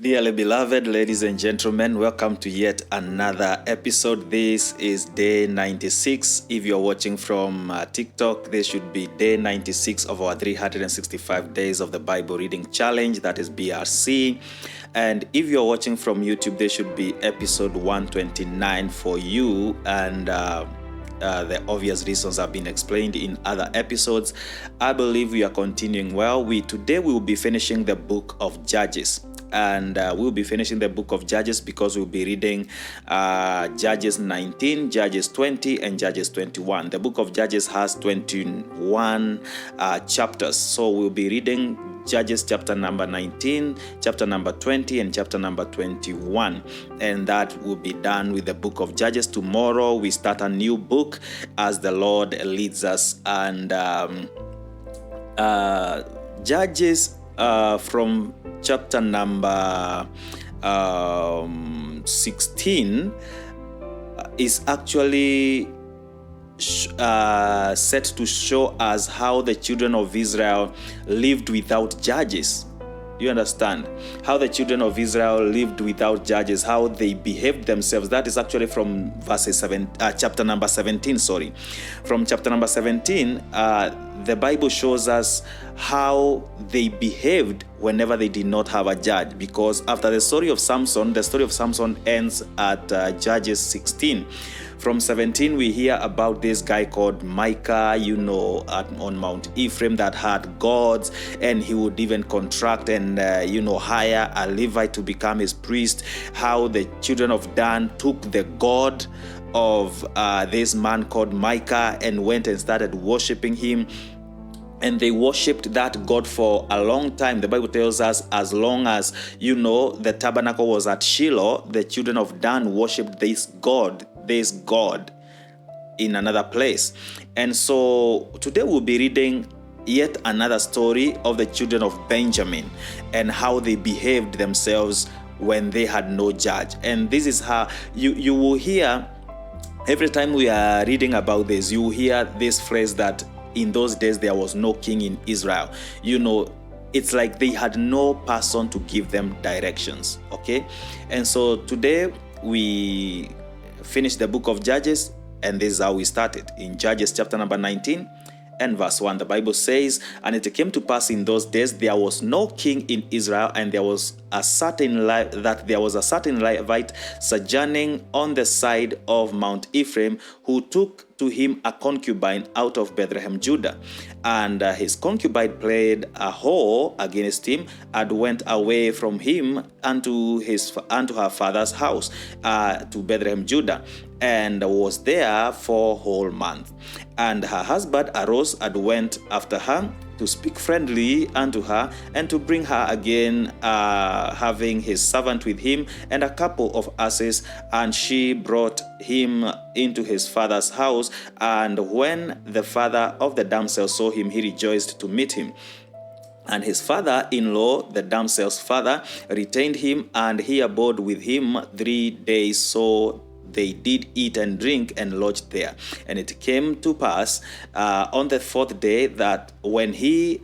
Dearly beloved ladies and gentlemen, welcome to yet another episode. This is day 96. If you're watching from TikTok, this should be day 96 of our 365 days of the Bible reading challenge, that is BRC. And if you're watching from YouTube, this should be episode 129 for you. And the obvious reasons have been explained in other episodes. I believe we are continuing well. Today we will be finishing the book of Judges. And we'll be finishing the book of Judges because we'll be reading Judges 19, Judges 20, and Judges 21. The book of Judges has 21 chapters. So we'll be reading Judges chapter number 19, chapter number 20, and chapter number 21. And that will be done with the book of Judges. Tomorrow we start a new book as the Lord leads us. And Judges from chapter number 16 is actually set to show us how the children of Israel lived without judges. You understand? How the children of Israel lived without judges, how they behaved themselves. That is actually from chapter number 17, sorry. From chapter number 17, the Bible shows us how they behaved whenever they did not have a judge. Because after the story of Samson ends at Judges 16. From 17, we hear about this guy called Micah, on Mount Ephraim, that had gods, and he would even contract and, hire a Levite to become his priest. How the children of Dan took the god of this man called Micah and went and started worshiping him. And they worshipped that God for a long time. The Bible tells us as long as, the tabernacle was at Shiloh, the children of Dan worshipped this God in another place. And so today we'll be reading yet another story of the children of Benjamin and how they behaved themselves when they had no judge. And this is how you will hear, every time we are reading about this, you will hear this phrase that in those days there was no king in Israel. It's like they had no person to give them directions. Okay? And so today we finish the book of Judges, and this is how we started. In Judges chapter number 19 and verse 1, the Bible says, "And it came to pass in those days there was no king in Israel, and there was a certain Levite sojourning on the side of Mount Ephraim, who took to him a concubine out of Bethlehem, Judah. And his concubine played a whore against him, and went away from him unto her father's house, to Bethlehem, Judah, and was there for a whole month. And her husband arose and went after her, to speak friendly unto her, and to bring her again, having his servant with him, and a couple of asses. And she brought him into his father's house. And when the father of the damsel saw him, he rejoiced to meet him. And his father-in-law, the damsel's father, retained him, and he abode with him 3 days. So they did eat and drink and lodged there. And it came to pass on the 4th day, that when he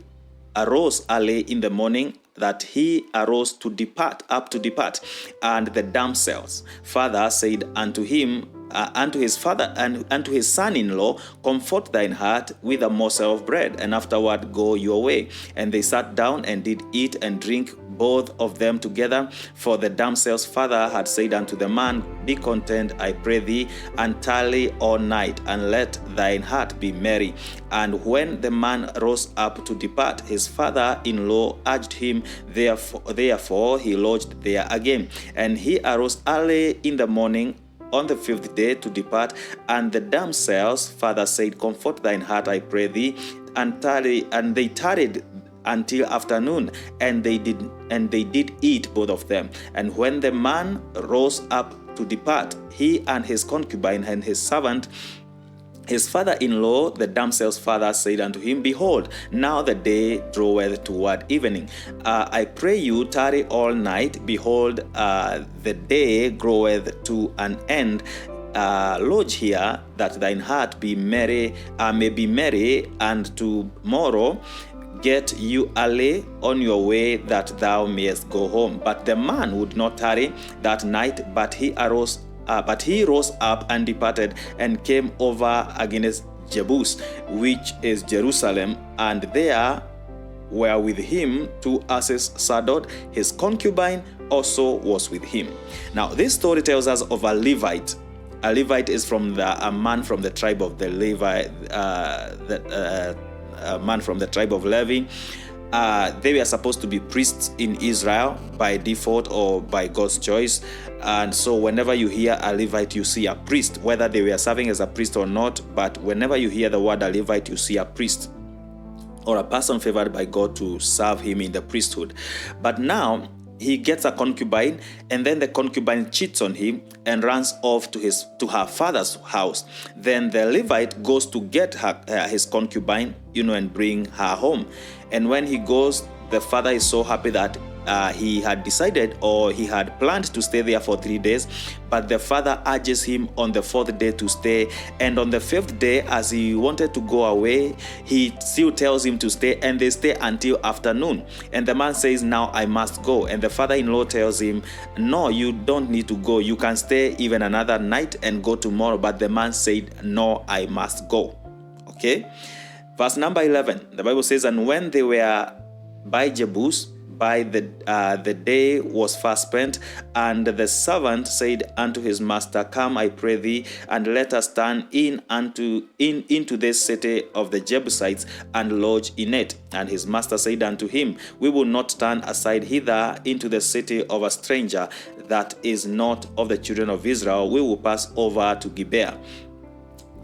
arose early in the morning, that he arose to depart. And the damsel's father said unto him, unto his father and unto his son-in-law, Comfort thine heart with a morsel of bread, and afterward go your way. And they sat down and did eat and drink, both of them together. For the damsel's father had said unto the man, Be content, I pray thee, and tarry all night, and let thine heart be merry. And when the man rose up to depart, his father-in-law urged him, therefore he lodged there again. And he arose early in the morning on the 5th day to depart. And the damsel's father said, Comfort thine heart, I pray thee, and tarry. And they tarried until afternoon, and they did eat, both of them. And when the man rose up to depart, he and his concubine and his servant, his father-in-law, the damsel's father, said unto him, Behold, now the day draweth toward evening. I pray you, tarry all night. Behold, the day groweth to an end. Lodge here, that thine heart be merry, may be merry, and tomorrow get you early on your way, that thou mayest go home. But the man would not tarry that night, but he rose up and departed, and came over against Jebus, which is Jerusalem, and there were with him 2 asses saddled. His concubine also was with him. Now, this story tells us of a Levite. A Levite is a man from the tribe of the Levi, a man from the tribe of Levi. They were supposed to be priests in Israel by default or by God's choice. And so whenever you hear a Levite, you see a priest, whether they were serving as a priest or not. But whenever you hear the word a Levite, you see a priest or a person favored by God to serve him in the priesthood. But now he gets a concubine, and then the concubine cheats on him and runs off to her father's house. Then the Levite goes to get his concubine, and bring her home. And when he goes, the father is so happy that he had decided, or he had planned to stay there for 3 days, but the father urges him on the 4th day to stay. And on the 5th day, as he wanted to go away, he still tells him to stay, and they stay until afternoon. And the man says, now I must go. And the father-in-law tells him, no, you don't need to go. You can stay even another night and go tomorrow. But the man said, no, I must go. Okay? Verse number 11, the Bible says, and when they were by Jebus, by the day was fast spent, and the servant said unto his master, come, I pray thee, and let us turn into this city of the Jebusites, and lodge in it. And his master said unto him, we will not turn aside hither into the city of a stranger that is not of the children of Israel. We will pass over to Gibeah.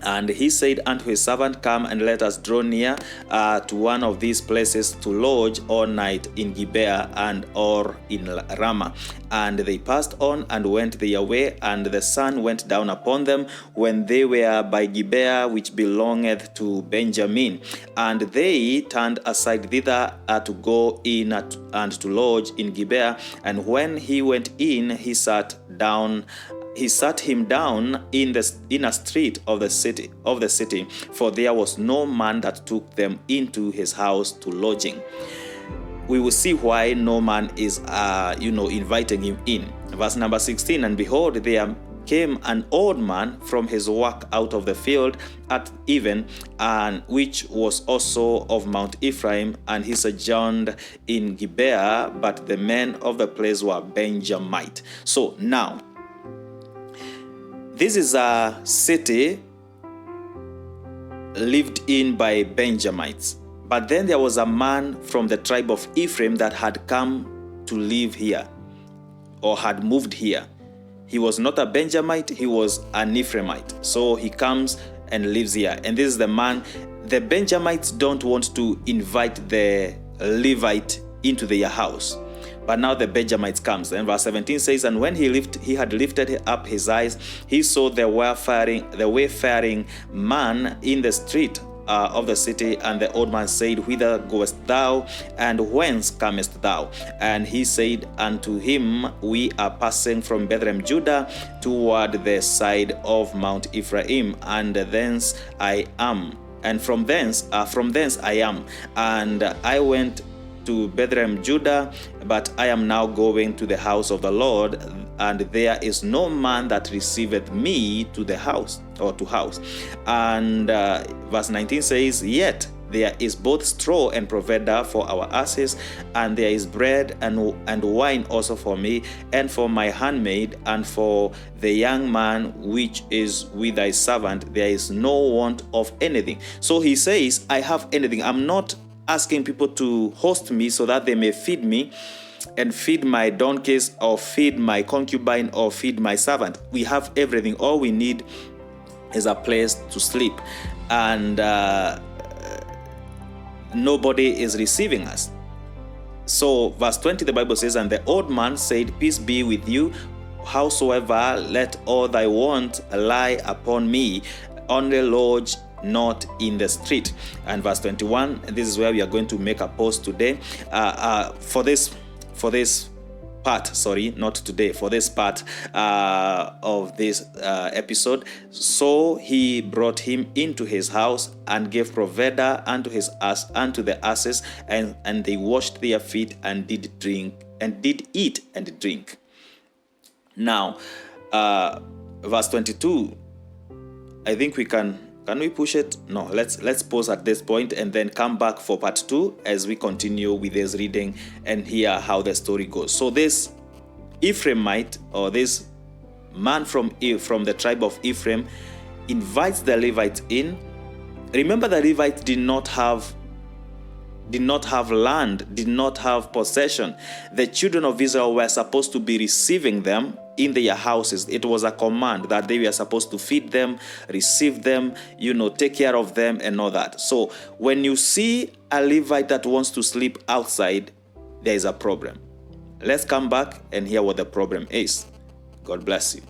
And he said unto his servant, come and let us draw near to one of these places to lodge all night in Gibeah or in Ramah. And they passed on and went their way, and the sun went down upon them when they were by Gibeah, which belongeth to Benjamin. And they turned aside thither to go in and to lodge in Gibeah. And when he went in, he sat him down in a street of the city, for there was no man that took them into his house to lodging. We will see why no man is inviting him in. Verse number 16, and behold, there came an old man from his work out of the field at even, and which was also of Mount Ephraim, and he sojourned in Gibeah, but the men of the place were Benjamite. So now, this is a city lived in by Benjamites. But then there was a man from the tribe of Ephraim that had come to live here, or had moved here. He was not a Benjamite, he was an Ephraimite. So he comes and lives here. And this is the man. The Benjamites don't want to invite the Levite into their house. But now the Benjamites comes. And verse 17 says, and when he had lifted up his eyes, he saw the wayfaring man in the street of the city. And the old man said, whither goest thou, and whence comest thou? And he said unto him, we are passing from Bethlehem, Judah, toward the side of Mount Ephraim, and thence I am. And from thence I am. And I went to Bethlehem, Judah, but I am now going to the house of the Lord, and there is no man that receiveth me to the house, or to house. And verse 19 says, yet there is both straw and provender for our asses, and there is bread and wine also for me, and for my handmaid, and for the young man which is with thy servant. There is no want of anything. So he says, I have anything. I'm not asking people to host me so that they may feed me and feed my donkeys, or feed my concubine, or feed my servant. We have everything. All we need is a place to sleep. And nobody is receiving us. So verse 20, the Bible says, and the old man said, peace be with you. Howsoever, let all thy want lie upon me. Only lodge not in the street. And verse 21, this is where we are going to make a pause today. For this not today, for this part of this episode. So he brought him into his house and gave provender unto the asses, and they washed their feet and did eat and drink. Now, verse 22, I think we can we push it? No, let's pause at this point and then come back for part 2 as we continue with this reading and hear how the story goes. So this Ephraimite, or this man from the tribe of Ephraim, invites the Levites in. Remember, the Levites did not have land, did not have possession. The children of Israel were supposed to be receiving them in their houses. It was a command that they were supposed to feed them, receive them, take care of them and all that. So when you see a Levite that wants to sleep outside, there is a problem. Let's come back and hear what the problem is. God bless you.